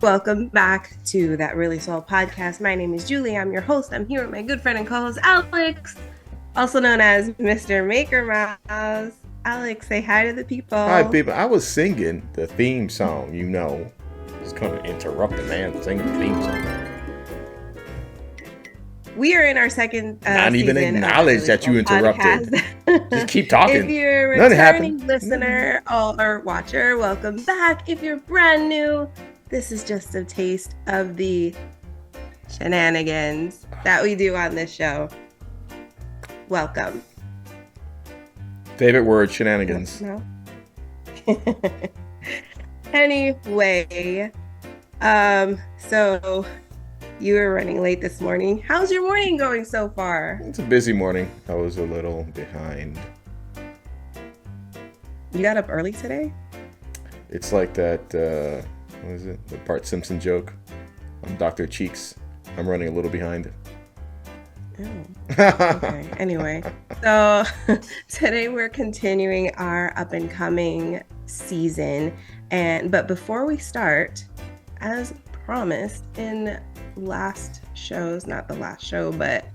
Welcome back to that Really Swell Podcast. My name is Julie. I'm your host. I'm here with my good friend and co-host Alex, also known as Mr. Maker Mouse. Alex, say hi to the people. Hi, people. I was singing the theme song, you know. Just going to interrupt the man singing the theme song. We are in our second Not even acknowledge that you interrupted. Just keep talking. If you're a returning listener or watcher, welcome back. If you're brand new, this is just a taste of the shenanigans that we do on this show. Welcome. Favorite word, shenanigans. No. Anyway, so you were running late this morning. How's your morning going so far? It's a busy morning. I was a little behind. You got up early today? It's like that, what is it? The Bart Simpson joke. I'm Dr. Cheeks. I'm running a little behind. Oh. Okay. Anyway, so today we're continuing our up and coming season. But before we start, as promised in last shows, not the last show, but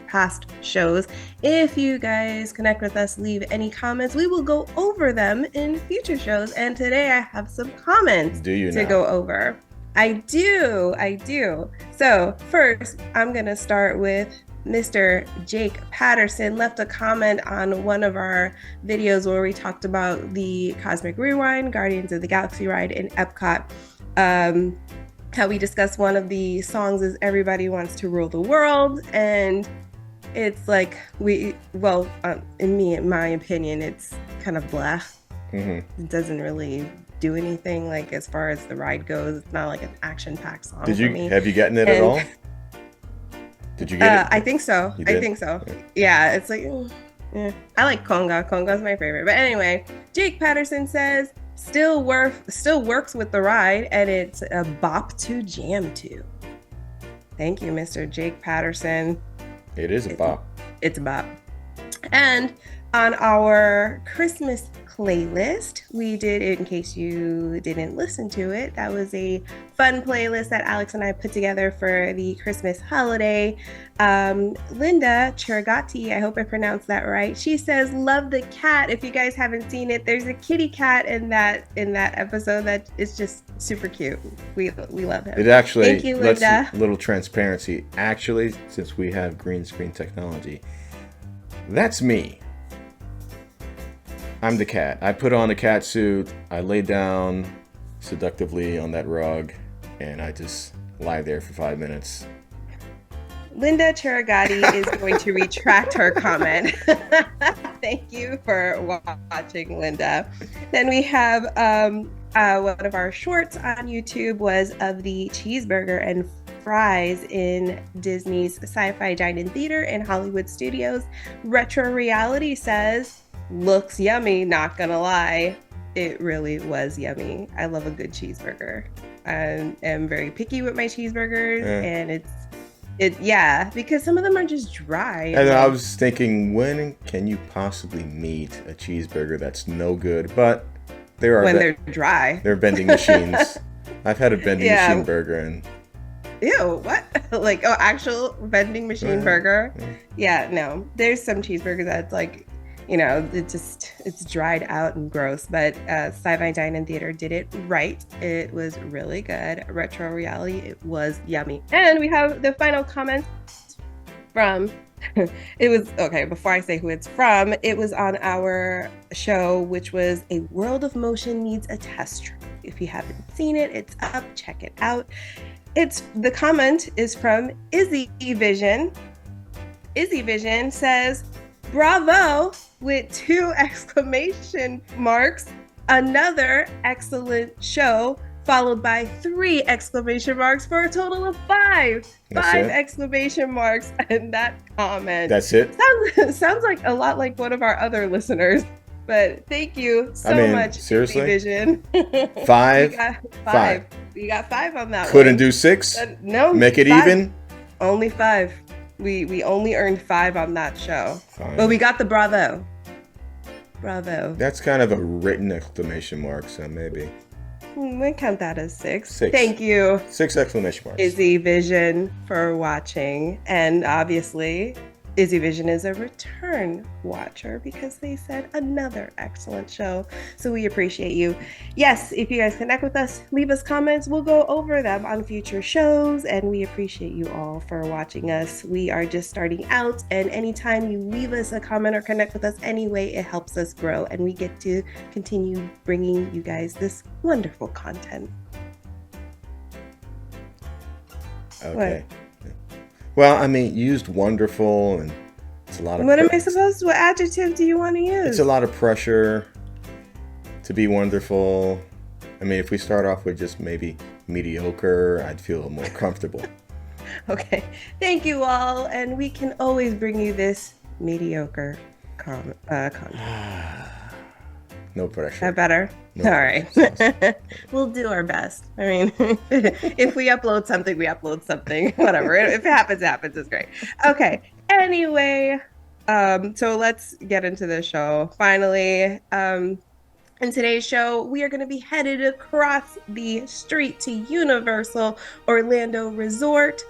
past shows, if you guys connect with us, leave any comments, we will go over them in future shows. And today I have some comments to go over. I do. So first, I'm going to start with Mr. Jake Patterson. Left a comment on one of our videos where we talked about the Cosmic Rewind, Guardians of the Galaxy ride in Epcot. How we discussed one of the songs is Everybody Wants to Rule the World. And it's like, in my opinion, it's kind of blah. Mm-hmm. It doesn't really do anything like as far as the ride goes. It's not like an action-packed song. Have you gotten it at all? Did you get it? I think so. Yeah, it's like, I like Conga. Conga's my favorite. But anyway, Jake Patterson says, still works with the ride, and it's a bop to jam to. Thank you, Mr. Jake Patterson. It is a bop. It's a bop. And on our Christmas playlist, we did, in case you didn't listen to it, that was a fun playlist that Alex and I put together for the Christmas holiday. Linda Cheragati, I hope I pronounced that right, she says, love the cat. If you guys haven't seen it, there's a kitty cat in that episode that is just super cute. We love him. It actually, thank you, Linda. A little transparency. Actually, since we have green screen technology, that's me. I'm the cat. I put on a cat suit, I lay down seductively on that rug, and I just lie there for 5 minutes. Linda Cheragati is going to retract her comment. Thank you for watching, Linda. Then we have one of our shorts on YouTube was of the cheeseburger and fries in Disney's Sci-Fi Dine-In Theater in Hollywood Studios. Retro Reality says, looks yummy, not gonna lie. It really was yummy. I love a good cheeseburger. I am very picky with my cheeseburgers, and because some of them are just dry. And I was thinking, when can you possibly meet a cheeseburger that's no good? But they're dry. They're vending machines. I've had a vending machine burger, and ew, what? Like, actual vending machine burger? Yeah, no. There's some cheeseburgers that's like, it's dried out and gross, but Sci-Fi Dine-In Theater did it right. It was really good. Retro Reality, it was yummy. And we have the final comment from, before I say who it's from, it was on our show, which was A World of Motion Needs a Test Drive. If you haven't seen it, it's up, check it out. The comment is from Izzy Vision. Izzy Vision says, bravo, with 2 exclamation marks. Another excellent show, followed by 3 exclamation marks for a total of 5. That's 5 it? Exclamation marks in that comment. That's it? Sounds like a lot like one of our other listeners. But thank you so much, seriously? Vision. 5? We got 5. We got 5 on that Couldn't one. do 6? No. Make it 5. even? Only 5. We only earned 5 on that show. Fine. But we got the bravo. Bravo. That's kind of a written exclamation mark, so maybe. We count that as 6. Six. Thank you, 6 exclamation marks. Izzy Vision, for watching. And obviously, Izzy Vision is a return watcher because they said another excellent show. So we appreciate you. Yes, if you guys connect with us, leave us comments. We'll go over them on future shows. And we appreciate you all for watching us. We are just starting out. And anytime you leave us a comment or connect with us anyway, it helps us grow. And we get to continue bringing you guys this wonderful content. Okay. What? Well, I mean, you used wonderful, and it's a lot of. What am I supposed to? What adjective do you want to use? It's a lot of pressure to be wonderful. I mean, if we start off with just maybe mediocre, I'd feel more comfortable. Okay. Thank you all, and we can always bring you this mediocre content. No pressure. Is that better? No all right. We'll do our best. I mean, if we upload something, we upload something. Whatever. If it happens, it happens. It's great. Okay. Anyway, so let's get into the show. Finally, in today's show, we are going to be headed across the street to Universal Orlando Resort.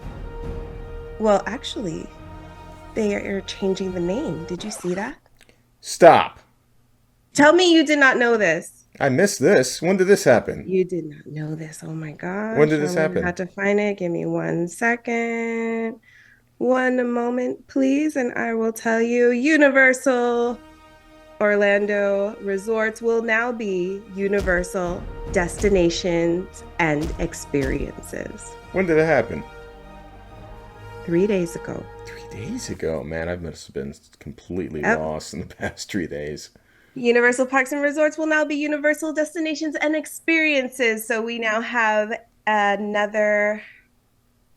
Well, actually, they are changing the name. Did you see that? Stop. Tell me you did not know this. I missed this. When did this happen? You did not know this. Oh my gosh. When did this happen? I have to find it. Give me 1 second. 1 moment, please, and I will tell you. Universal Orlando Resorts will now be Universal Destinations and Experiences. When did it happen? 3 days ago. 3 days ago? Man, I must have been completely lost in the past 3 days. Universal Parks and Resorts will now be Universal Destinations and Experiences. So we now have another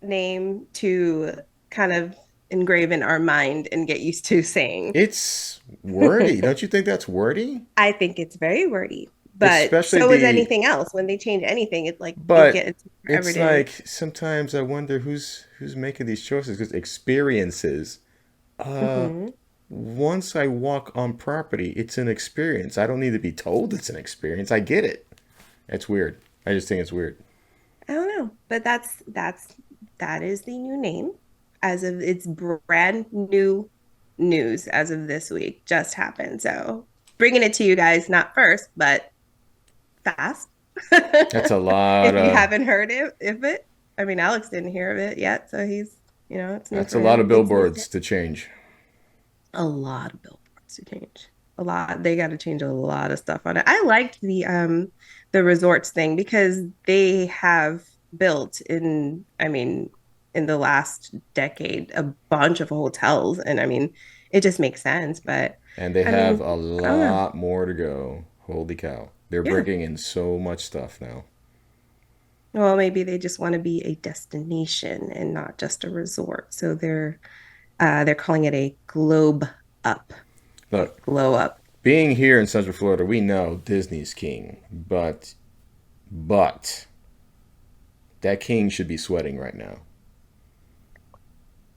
name to kind of engrave in our mind and get used to saying. It's wordy. Don't you think that's wordy? I think it's very wordy. But especially so is anything else. When they change anything, it's like it's like sometimes I wonder who's making these choices, because experiences. Once I walk on property, it's an experience. I don't need to be told it's an experience. I get it. It's weird. I just think it's weird. I don't know, but that is the new name as of it's brand new news as of this week. Just happened. So bringing it to you guys, not first, but fast. That's a lot. If you haven't heard it, I mean, Alex didn't hear of it yet, so he's, it's that's a lot of billboards to change. A lot of billboards to change. A lot. They got to change a lot of stuff on it. I liked the resorts thing because they have built in the last decade a bunch of hotels, and I mean, it just makes sense. But they have a lot more to go. Holy cow! They're bringing in so much stuff now. Well, maybe they just want to be a destination and not just a resort. So they're calling it a globe up. Look, glow up. Being here in Central Florida, we know Disney's king, but that king should be sweating right now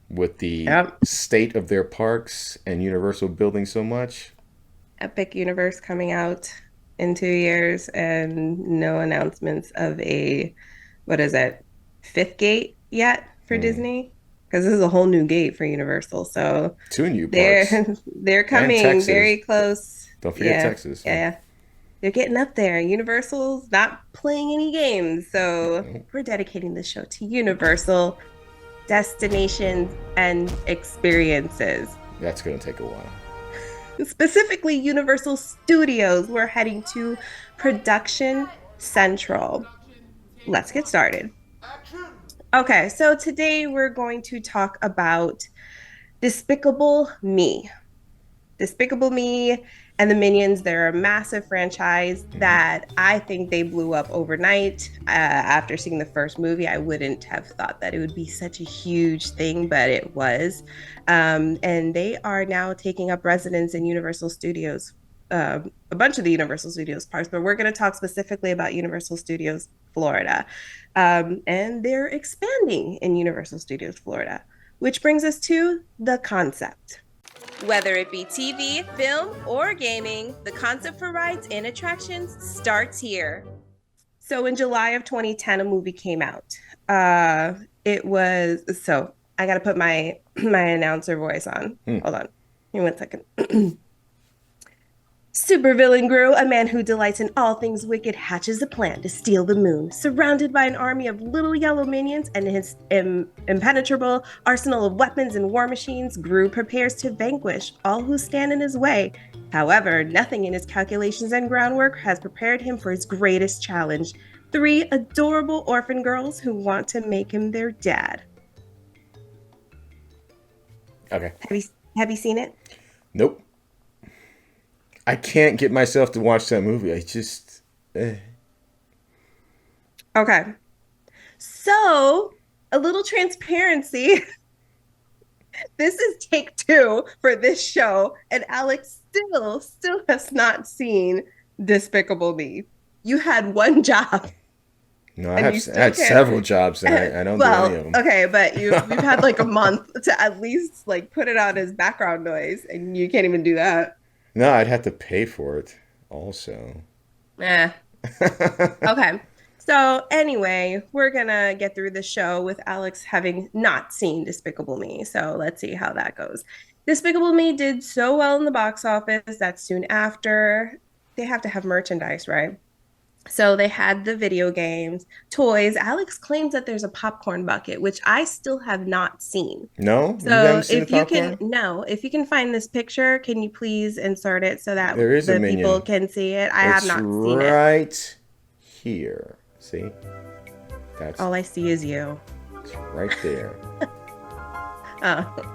with the state of their parks and Universal building so much. Epic Universe coming out in 2 years and no announcements of a, 5th gate yet for Disney? Because this is a whole new gate for Universal. So 2 new parks. They're coming very close. Don't forget Texas. Yeah. They're getting up there. Universal's not playing any games. So we're dedicating this show to Universal Destinations and Experiences. That's going to take a while. Specifically, Universal Studios. We're heading to Production Central. Let's get started. Okay, so today we're going to talk about Despicable Me. Despicable Me and the Minions, they're a massive franchise that I think they blew up overnight. After seeing the first movie, I wouldn't have thought that it would be such a huge thing, but it was. And they are now taking up residence in Universal Studios, a bunch of the Universal Studios parks, but we're going to talk specifically about Universal Studios Florida. And they're expanding in Universal Studios Florida, which brings us to the concept. Whether it be TV, film, or gaming, the concept for rides and attractions starts here. So in July of 2010, a movie came out. It was so I got to put my my announcer voice on. Hmm. Hold on, give me 1 second. Supervillain Gru, a man who delights in all things wicked, hatches a plan to steal the moon. Surrounded by an army of little yellow minions and his impenetrable arsenal of weapons and war machines, Gru prepares to vanquish all who stand in his way. However, nothing in his calculations and groundwork has prepared him for his greatest challenge: three adorable orphan girls who want to make him their dad. Okay. Have you seen it? Nope. I can't get myself to watch that movie. I just. Okay. So, a little transparency. This is take two for this show, and Alex still has not seen Despicable Me. You had one job. No, I had several jobs, and I don't do any of them. Okay, but you've had like a month to at least like put it on as background noise, and you can't even do that. No, I'd have to pay for it also. Eh. Okay. So anyway, we're gonna get through the show with Alex having not seen Despicable Me. So let's see how that goes. Despicable Me did so well in the box office that soon after they have to have merchandise, right? So they had the video games, toys. Alex claims that there's a popcorn bucket, which I still have not seen. No? You So haven't seen the popcorn? if you can find this picture, can you please insert it so that There is a the minion. people can see it? I have It's not seen it. right here. See? That's All I see is you. it's right there.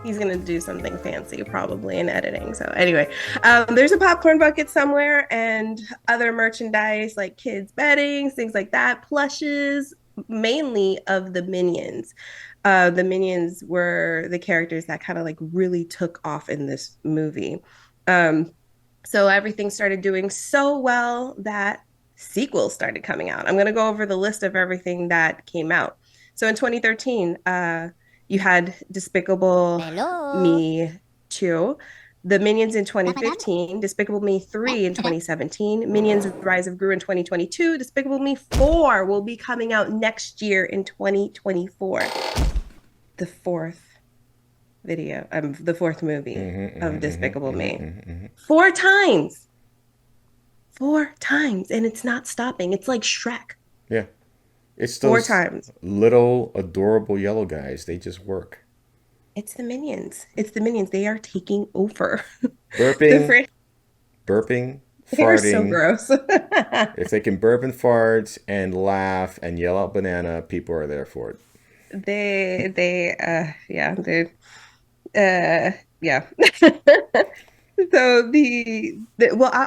He's gonna do something fancy probably in editing. So anyway, there's a popcorn bucket somewhere and other merchandise like kids beddings, things like that, plushes, mainly of the Minions. The Minions were the characters that kind of like really took off in this movie. So everything started doing so well that sequels started coming out. I'm going to go over the list of everything that came out. So in 2013, you had Despicable Me 2, The Minions in 2015, Despicable Me 3 in 2017, Minions Rise of Gru in 2022, Despicable Me 4 will be coming out next year in 2024. The fourth the fourth movie of Despicable Me. 4 times. 4 times, and it's not stopping. It's like Shrek. Yeah. It's Four those times. little adorable yellow guys. They just work. It's the Minions. It's the Minions. They are taking over. Burping, burping, They are so farting. gross. If they can burp and fart and laugh and yell out banana, people are there for it. Yeah. So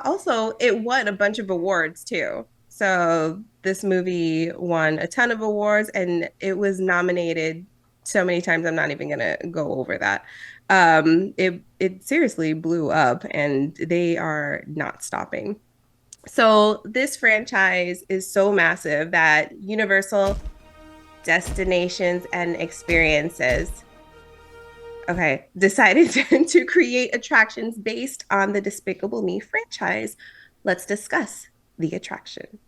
also it won a bunch of awards too. So this movie won a ton of awards and it was nominated so many times. I'm not even gonna go over that. It seriously blew up and they are not stopping. So this franchise is so massive that Universal Destinations and Experiences decided to create attractions based on the Despicable Me franchise. Let's discuss the attraction.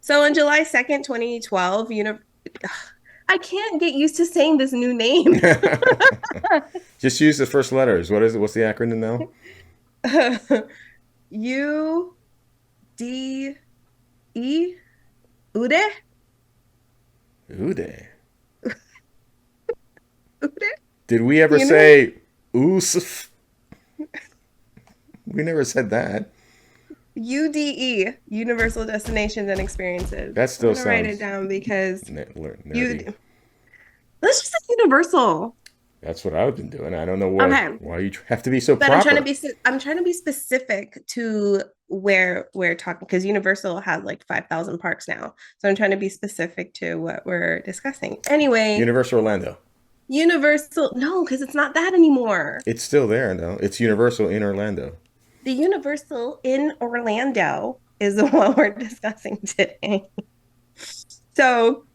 So on July 2nd, 2012, I can't get used to saying this new name. Just use the first letters. What is it? What's the acronym now? UDE Ude? Ude. Ude? Did we ever say Oosf? We never said that. UDE, Universal Destinations and Experiences. That still sounds. Write it down because nerdy. Let's just say Universal. That's what I've been doing. I don't know why you have to be so but proper. I'm trying to be specific to where we're talking because Universal has like 5,000 parks now. So I'm trying to be specific to what we're discussing. Anyway, Universal Orlando. No, because it's not that anymore. It's still there, though. It's Universal in Orlando. The Universal in Orlando is the one we're discussing today. So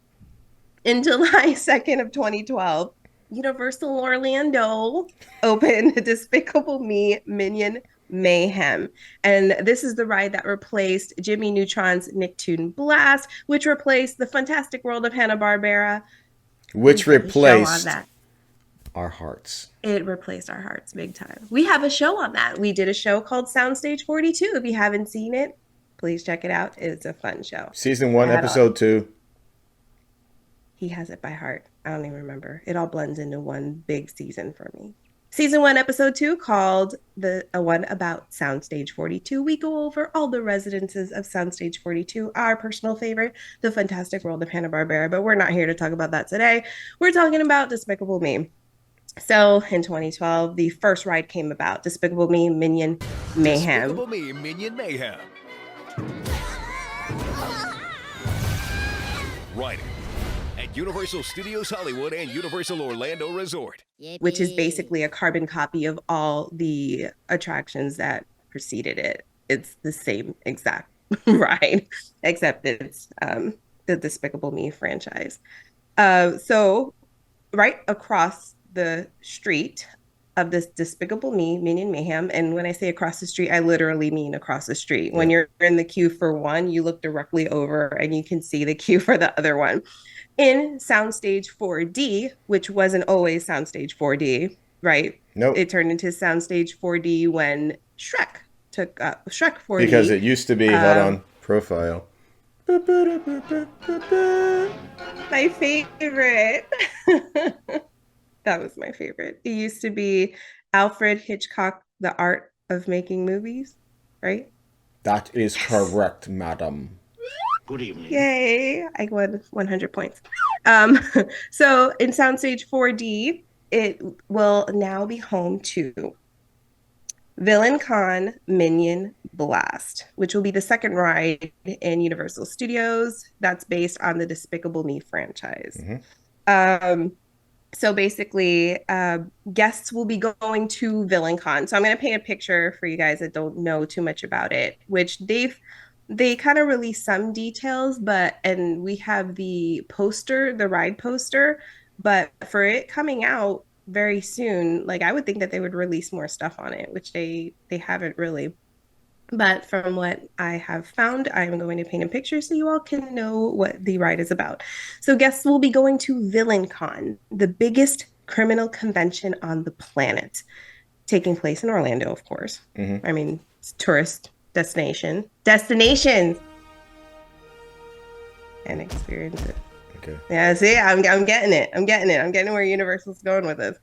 in July 2nd of 2012, Universal Orlando opened Despicable Me Minion Mayhem. And this is the ride that replaced Jimmy Neutron's Nicktoon Blast, which replaced the Fantastic World of Hanna-Barbera. We Which have a show on replaced that. our hearts. It replaced our hearts big time. We have a show on that. We did a show called Soundstage 42. If you haven't seen it, please check it out. It's a fun show. Season 1, At all. episode 2. He has it by heart. I don't even remember. It all blends into one big season for me. Season 1, episode 2, called the one about Soundstage 42. We go over all the residences of Soundstage 42, our personal favorite, the Fantastic World of Hanna-Barbera. But we're not here to talk about that today. We're talking about Despicable Me. So in 2012, the first ride came about, Despicable Me Minion Mayhem. Despicable Me Minion Mayhem. Riding at Universal Studios Hollywood and Universal Orlando Resort. Which is basically a carbon copy of all the attractions that preceded it. It's the same exact ride, except it's the Despicable Me franchise. So right across the street of this Despicable Me Minion Mayhem, and when I say across the street, I literally mean across the street. When you're in the queue for one, you look directly over and you can see the queue for the other one. In Soundstage 4D, which wasn't always Soundstage 4D, right? Nope. It turned into Soundstage 4D when Shrek took up Shrek 4D. Because it used to be, hold on, profile. My favorite. That was my favorite. It used to be Alfred Hitchcock, The Art of Making Movies, right? That is correct, madam. Good evening. Yay, I won 100 points. So in Soundstage 4D, it will now be home to Villain Con Minion Blast, which will be the second ride in Universal Studios that's based on the Despicable Me franchise. So basically, guests will be going to Villain Con. So I'm going to paint a picture for you guys that don't know too much about it, which they kind of released some details, and we have the poster, the ride poster, but for it coming out very soon, like I would think that they would release more stuff on it, which they haven't really. But from what I have found, I'm going to paint a picture so you all can know what the ride is about. So guests will be going to VillainCon, the biggest criminal convention on the planet, taking place in Orlando, of course. I mean, it's tourist destinations, and experience it. Okay. Yeah, see, I'm getting it. I'm getting where Universal's going with this.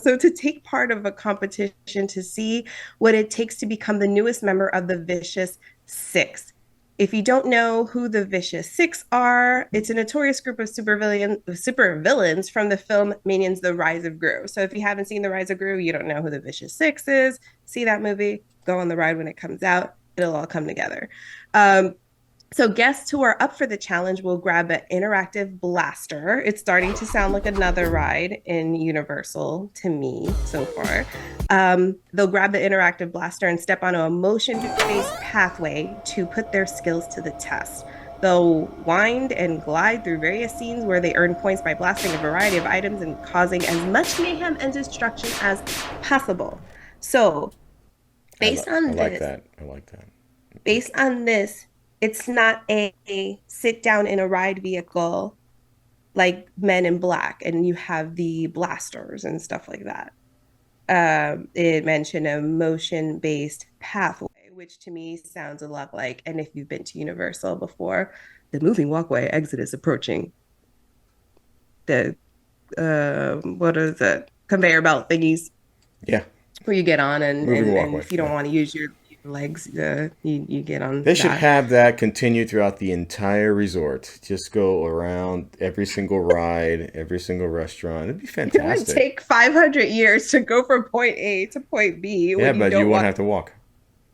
So to take part of a competition to see what it takes to become the newest member of the Vicious Six. If you don't know who the Vicious Six are, it's a notorious group of supervillains from the film Minions: The Rise of Gru. So if you haven't seen The Rise of Gru, you don't know who the Vicious Six is. See that movie, go on the ride when it comes out. It'll all come together. So guests who are up for the challenge will grab an interactive blaster. It's starting to sound like another ride in Universal to me so far. They'll grab the interactive blaster and step onto a motion-based pathway to put their skills to the test. They'll wind and glide through various scenes where they earn points by blasting a variety of items and causing as much mayhem and destruction as possible. So, based on this, I like that. Based on this, it's not a sit down in a ride vehicle like Men in Black, and you have the blasters and stuff like that. It mentioned a motion-based pathway, which to me sounds a lot like, and if you've been to Universal before, the moving walkway exit is approaching. The what is it? Conveyor belt thingies. Yeah. Where you get on and if you don't want to use your legs, you get on. They should have that continue throughout the entire resort. Just go around every single ride, every single restaurant. It'd be fantastic. It would take 500 years to go from point A to point B. Yeah, but you won't have to walk.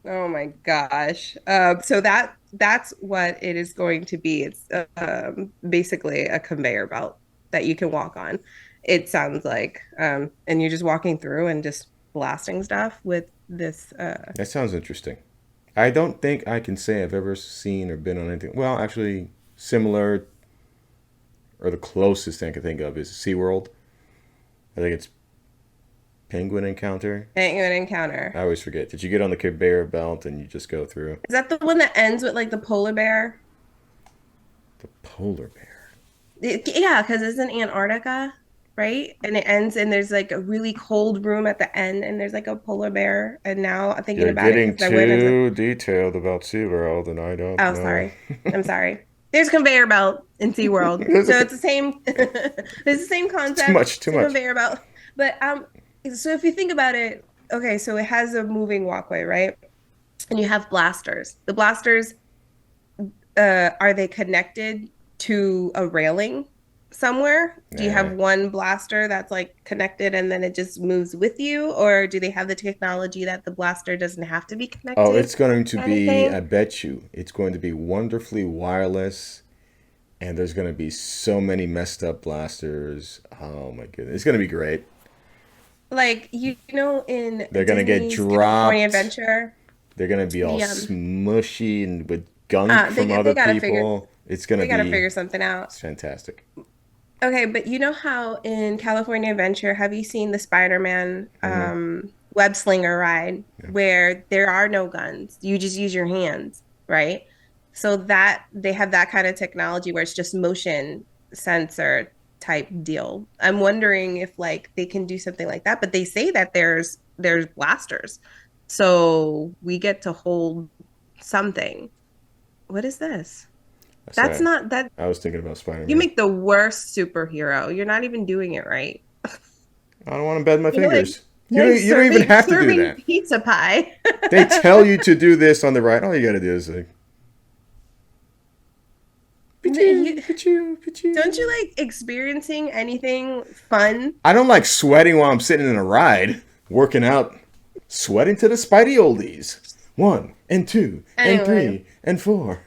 Oh my gosh. So that's what it is going to be. It's basically a conveyor belt that you can walk on. It sounds like, and you're just walking through and just blasting stuff with this. That sounds interesting. I don't think I can say I've ever seen or been on anything. Well, actually, similar or the closest thing I can think of is SeaWorld. I think it's Penguin Encounter. Penguin Encounter. I always forget. Did you get on the conveyor belt and you just go through? Is that the one that ends with like the polar bear? The polar bear. Yeah, because it's in Antarctica, right? And it ends, and there's like a really cold room at the end, and there's like a polar bear. And now I'm thinking You're about it getting because I went as a, too detailed about SeaWorld, and I don't oh, know. sorry. I'm sorry. There's a conveyor belt in SeaWorld. So it's the same, it's the same Too concept. much, too It's a much. conveyor belt. But so if you think about it, okay, so it has a moving walkway, right? And you have blasters. The blasters, are they connected to a railing somewhere? Do you have Nah. one blaster that's like connected and then it just moves with you? Or do they have the technology that the blaster doesn't have to be Oh, connected it's going to to be, I anything? bet you, it's going to be wonderfully wireless, and there's going to be so many messed up blasters. Oh my goodness. It's going to be great. Like, you know, in They're going to get Disney's California dropped. Adventure, They're going to be all the smushy and with gunk from they other gotta figure people. It's going to they gotta be figure something out. it's fantastic. Okay, but you know how in California Adventure, have you seen the Spider-Man Hmm. web slinger ride Yeah. where there are no guns? You just use your hands, right? So that they have that kind of technology where it's just motion sensor type deal. I'm wondering if like they can do something like that, but they say that there's blasters. So we get to hold something. What is this? I That's said not that I was thinking about you Spider-Man. make the worst superhero. You're not even doing it right. I don't want to bend my You're fingers. like You don't even have to do serving that. pizza pie. They tell you to do this on the right. All you got to do is like, You, pachoo, pachoo, don't you pachoo. like experiencing anything fun? I don't like sweating while I'm sitting in a ride, working out, sweating to the Spidey oldies. 1 and 2 and Anyway, 3 and 4.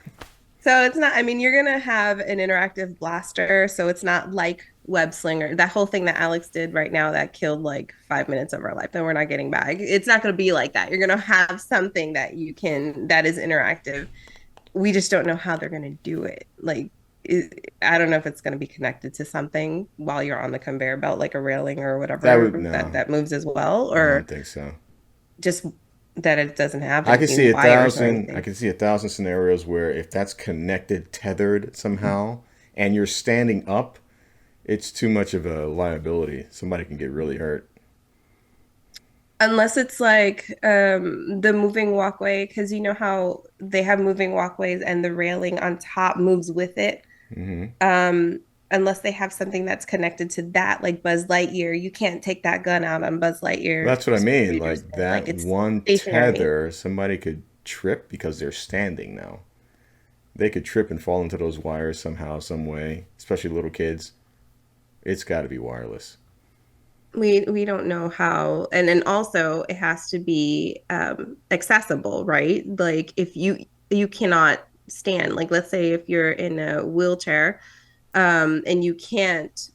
so it's not, I mean, you're gonna have an interactive blaster, so it's not like web slinger. That whole thing that Alex did right now that killed like 5 minutes of our life that we're not getting back. It's not gonna be like that. You're gonna have something that you can that is interactive. We just don't know how they're going to do it. Like, I don't know if it's going to be connected to something while you're on the conveyor belt, like a railing or That would whatever no, that moves as well, I don't or think so. just that it doesn't have I can see any a wires or thousand. I anything. can see 1,000 scenarios where if that's connected, tethered somehow, and you're standing up, it's too much of a liability. Somebody can get really hurt. Unless it's like the moving walkway, because you know how they have moving walkways and the railing on top moves with it. Hmm. Um, unless they have something that's connected to that, like Buzz Lightyear, you can't take that gun out on Buzz Lightyear. That's what I mean. Speeders. Like Like that it's one stationary. tether, somebody could trip because they're standing now. They could trip and fall into those wires somehow, some way, especially little kids. It's got to be wireless. We don't know how, and then also it has to be accessible, right? Like if you cannot stand, like let's say if you're in a wheelchair, and you can't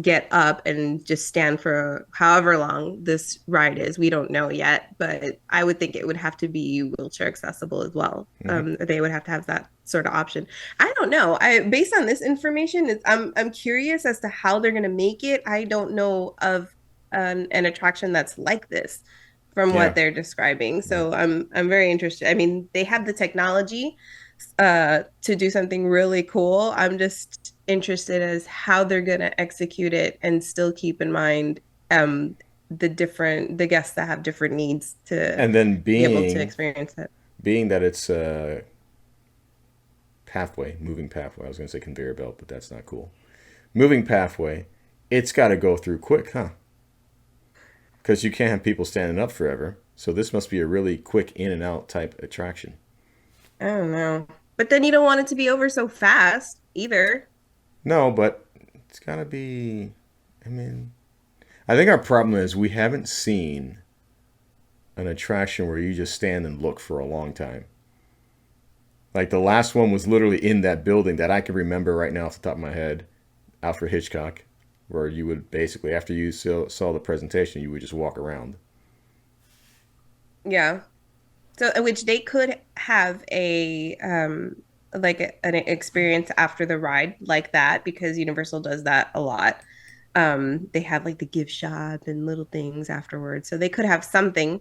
get up and just stand for however long this ride is. We don't know yet, but I would think it would have to be wheelchair accessible as well. Hmm. They would have to have that sort of option. I don't know. I based on this information, I'm curious as to how they're going to make it. I don't know of an attraction that's like this from what Yeah, they're describing. yeah. So I'm very interested. I mean, they have the technology to do something really cool. I'm just interested as how they're going to execute it and still keep in mind um the guests that have different needs to And then be able to experience it. being that it's a pathway, moving pathway. I was going to say conveyor belt, but that's not cool. Moving pathway. It's got to go through quick, huh? Because you can't have people standing up forever. So this must be a really quick in and out type attraction. I don't know. But then you don't want it to be over so fast either. No, but it's got to be. I mean, I think our problem is we haven't seen an attraction where you just stand and look for a long time. Like the last one was literally in that building that I can remember right now off the top of my head, Alfred Hitchcock, where you would basically, after you saw the presentation, you would just walk around. Yeah. So which they could have a an experience after the ride like that because Universal does that a lot. They had like the gift shop and little things afterwards. So they could have something,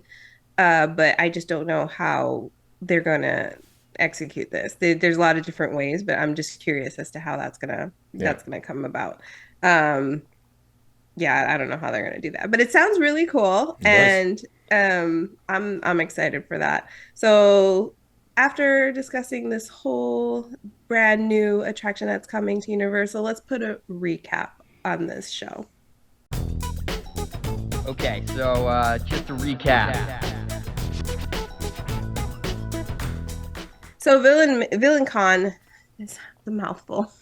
but I just don't know how they're gonna execute this. There's a lot of different ways, but I'm just curious as to how Yeah, that's gonna come about. Um, yeah, I don't know how they're gonna do that, but it sounds really cool, it does. and I'm excited for that. So after discussing this whole brand new attraction that's coming to Universal, let's put a recap on this show. Okay, so just to recap. So Villain Con is the mouthful.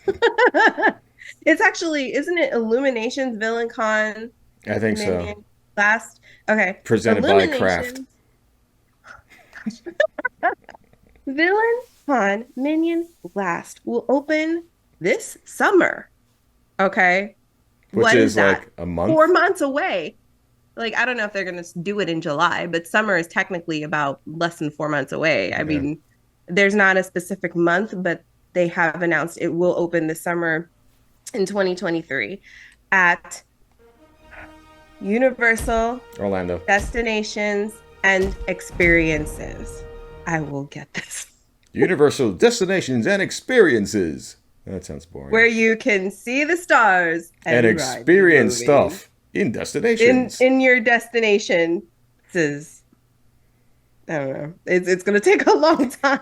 It's actually, isn't it Illuminations Villain Con I think so. Minion last? Okay, Presented by Kraft. Illuminations Villain Con Minion Blast will open this summer. Okay, Which what is is that? like a month. 4 months away. Like, I don't know if they're going to do it in July, but summer is technically about less than 4 months away. I Yeah. mean, there's not a specific month, but they have announced it will open this summer in 2023 at Universal Orlando. Destinations and Experiences. I will get this. Universal Destinations and Experiences. That sounds boring. Where you can see the stars and ride the experience movie stuff in destinations. in your destination. I don't know. It's gonna take a long time.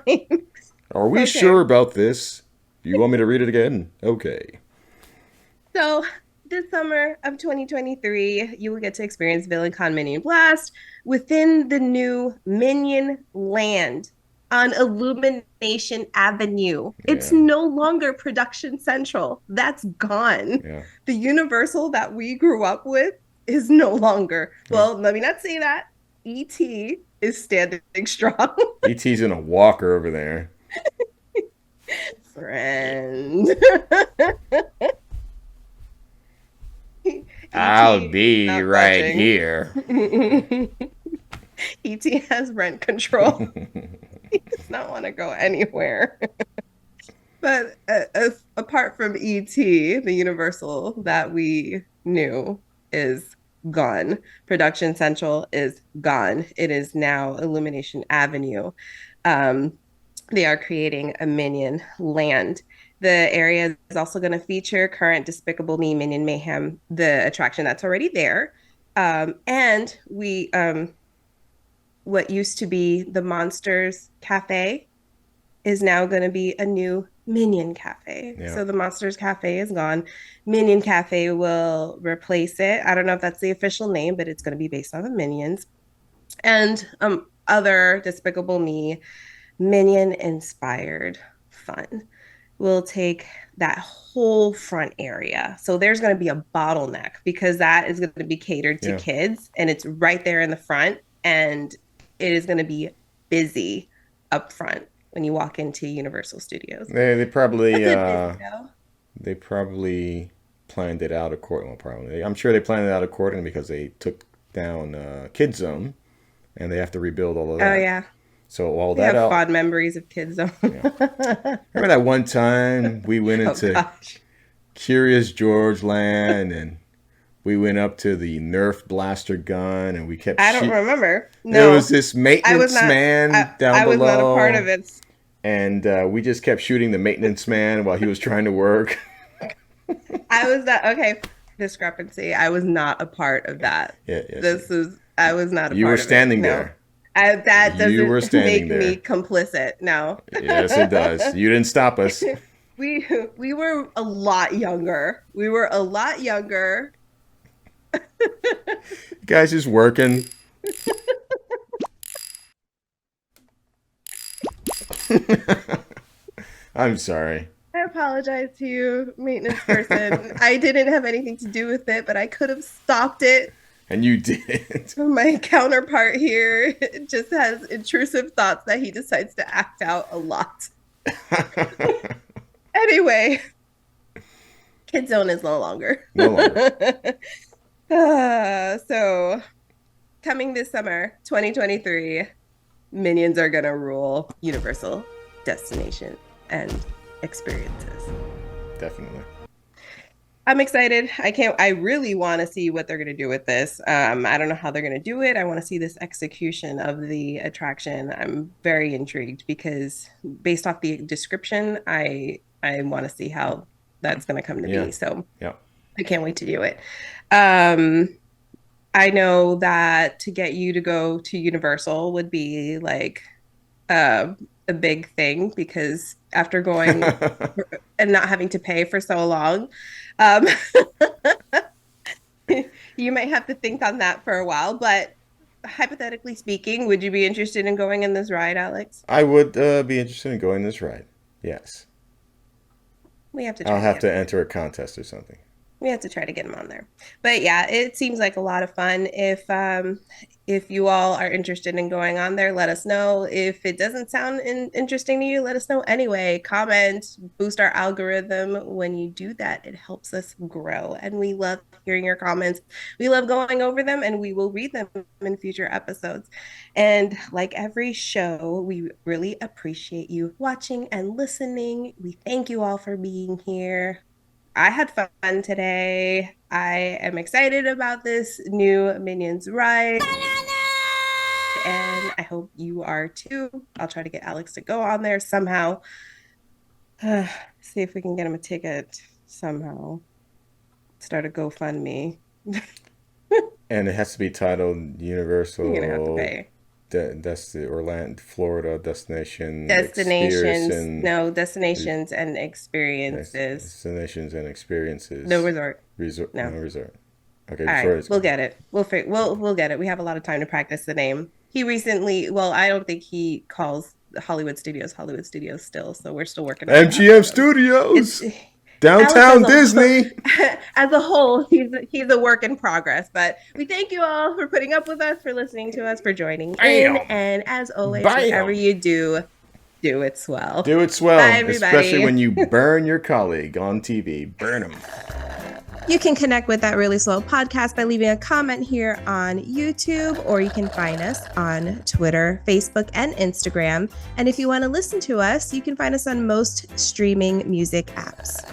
Are we Okay. sure about this? You want me to read it again? Okay. So this summer of 2023, you will get to experience Villain Con Minion Blast within the new Minion Land on Illumination Avenue. It's Yeah. no longer Production Central. That's gone. Yeah. The Universal that we grew up with is no longer. Well, let me not say that. ET is standing strong. ET's in a walker over there. Friend. I'll be not right budging. here. ET has rent control. He does not want to go anywhere. But apart from ET, the Universal that we knew is gone. Production Central is gone. It is now Illumination Avenue. They are creating a Minion Land. The area is also going to feature current Despicable Me Minion Mayhem, the attraction that's already there. And what used to be the Monsters Cafe is now going to be a new Minion Cafe. Yeah. So the Monsters Cafe is gone. Minion Cafe will replace it. I don't know if that's the official name, but it's going to be based on the Minions. And other Despicable Me Minion inspired fun will take that whole front area. So there's going to be a bottleneck because that is going to be catered to Yeah. kids and it's right there in the front and it is going to be busy up front when you walk into Universal Studios. They probably A bit busy, though. they probably planned it out accordingly. Well, probably. I'm sure they planned it out accordingly because they took down Kid Zone and they have to rebuild all of that. Oh yeah. So all We that have out. fond memories of Kid Zone. Remember that one time we went Oh into gosh. Curious George Land and we went up to the Nerf blaster gun and we kept I don't shoot- remember. There No. was this I maintenance was not man down I was below. not a part of it. And we just kept shooting the maintenance man while he was trying to work. I was not okay. Discrepancy. I was not a part of that. Yeah, yeah. I was not a You part were of it. standing No. there. That doesn't You were standing make me there. complicit. No. Yes, it does. You didn't stop us. We were a lot younger. We were a lot younger. Guys just working. I'm sorry. I apologize to you, maintenance person. I didn't have anything to do with it, but I could have stopped it. And you did. My counterpart here just has intrusive thoughts that he decides to act out a lot. Anyway, Kid Zone is no longer. No longer. So, coming this summer, 2023, Minions are going to rule Universal Destination and Experiences. Definitely. I'm excited. I really want to see what they're going to do with this. I don't know how they're going to do it. I want to see this execution of the attraction. I'm very intrigued because based off the description, I want to see how that's going to come to be. So Yeah. I can't wait to do it. Um, I know that to get you to go to Universal would be like a big thing because after going and not having to pay for so long, um, you might have to think on that for a while. But hypothetically speaking, would you be interested in going in this ride, Alex? I would be interested in going this ride. Yes. We have to I'll have to him. enter a contest or something. We have to try to get him on there. But yeah, it seems like a lot of fun. If you all are interested in going on there, let us know. If it doesn't sound interesting to you, let us know anyway. Comment, boost our algorithm. When you do that, it helps us grow. And we love hearing your comments. We love going over them, and we will read them in future episodes. And like every show, we really appreciate you watching and listening. We thank you all for being here. I had fun today. I am excited about this new Minions ride. And I hope you are too. I'll try to get Alex to go on there somehow. See if we can get him a ticket somehow. Start a GoFundMe. And it has to be titled Universal. You're gonna have to pay. That's the Orlando, Florida destination. Destinations and experiences. Destinations and experiences. No resort. No resort. Okay, all right, we'll get it. We'll get it. We have a lot of time to practice the name. He recently, well, I don't think he calls Hollywood Studios still, so we're still working on MGM Studios. Downtown Disney. As a whole, he's a work in progress. But we thank you all for putting up with us, for listening to us, for joining in. And as always, whatever you do, do it swell. Do it swell. Bye, everybody. Especially when you burn your colleague on TV. Burn him. You can connect with that Really Swell podcast by leaving a comment here on YouTube, or you can find us on Twitter, Facebook, and Instagram. And if you want to listen to us, you can find us on most streaming music apps.